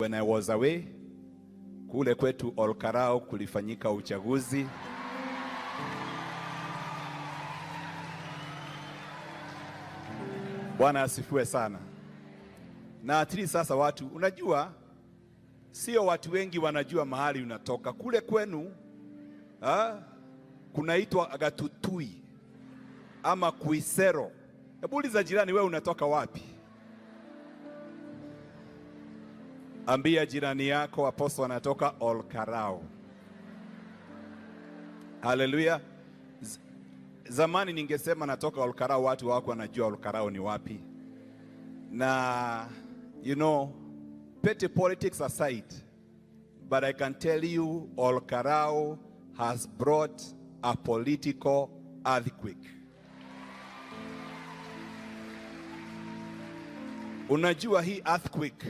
When I was away, kule kwetu Olkarau kulifanyika uchaguzi. Bwana asifiwe sana. Na atili sasa watu, unajua sio watu wengi wanajua mahali unatoka. Kule kwenu kunaitwa Agatutui ama Kuisero. Hebu uliza jirani, wewe unatoka wapi? Ambia jirani yako Apostle anatoka Olkarau. Haleluya. Zamani ningesema natoka Olkarau, watu wako wanajua Olkarau ni wapi. Na you know, petty politics aside, but I can tell you Olkarau has brought a political earthquake. Unajua hii earthquake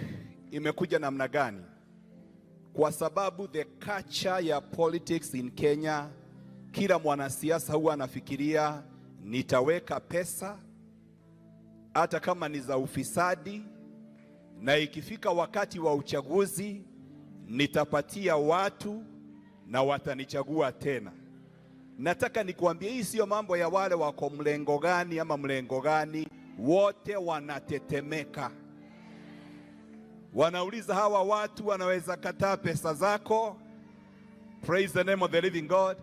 imekuja namna gani? Kwa sababu the culture ya politics in Kenya, kila mwanasiasa huwa anafikiria nitaweka pesa hata kama ni za ufisadi, na ikifika wakati wa uchaguzi nitapatia watu na watanichagua tena. Nataka nikuambie hii sio mambo ya wale wako mlengo gani ama mlengo gani, wote wanatetemeka. Wanauliza hawa watu wanaweza kataa pesa zako? Praise the name of the living God.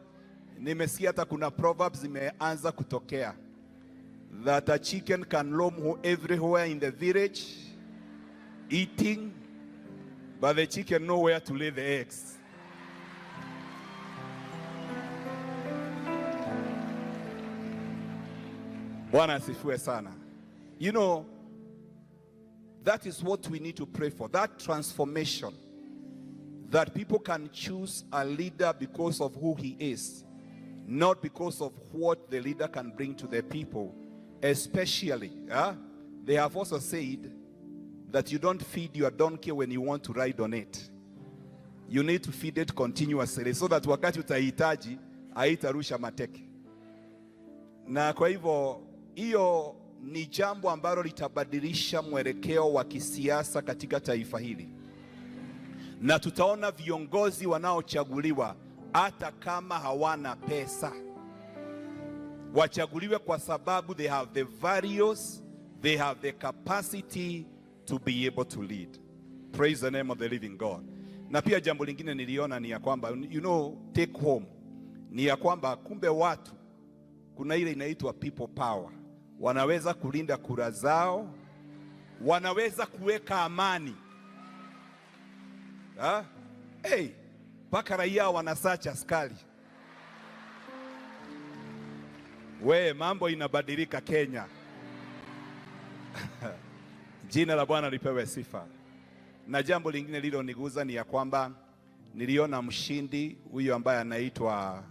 Nimesikia hata kuna proverbs zimeanza kutokea that a chicken can roam everywhere in the village eating, but the chicken know where to lay the eggs. Bwana asifiwe sana. You know, that is what we need to pray for, that transformation, that people can choose a leader because of who he is, not because of what the leader can bring to the people. Especially, they have also said that you don't feed your donkey when you want to ride on it. You need to feed it continuously so that wakati utahitaji haitarusha mateke. Na kwa hivyo hiyo ni jambo ambalo litabadilisha mwelekeo wa kisiasa katika taifa hili, na tutaona viongozi wanaochaguliwa hata kama hawana pesa, wachaguliwe kwa sababu they have the values, they have the capacity to be able to lead. Praise the name of the living God. Na pia jambo lingine niliona ni ya kwamba, you know, take home, ni ya kwamba kumbe watu kuna ile inaitwa people power. Wanaweza kulinda kura zao, wanaweza kuweka amani. Hey, paka raia wanasacha askari. We, mambo inabadilika Kenya. Jina la Bwana lipewe sifa. Na jambo lingine lililoniguza ni ya kwamba niliona mshindi huyo ambaye anaitwa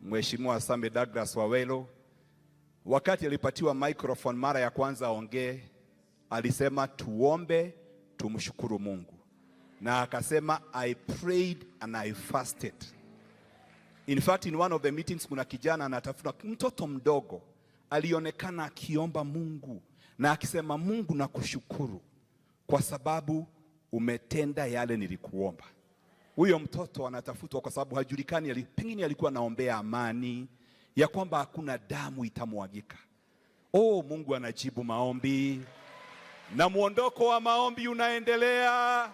Mheshimiwa Same Douglas Wawelo. Wakati alipatiwa microphone mara ya kwanza aongee, alisema tuombe tumshukuru Mungu. Na akasema I prayed and I fasted. In fact, in one of the meetings kuna kijana anatafuta, mtoto mdogo alionekana akiomba Mungu na akisema, Mungu nakushukuru kwa sababu umetenda yale nilikuomba. Huyo mtoto anatafutwa kwa sababu hajulikani, pengine alikuwa naombea amani, ya kwamba hakuna damu itamwagika. Mungu anajibu maombi na muondoko wa maombi unaendelea.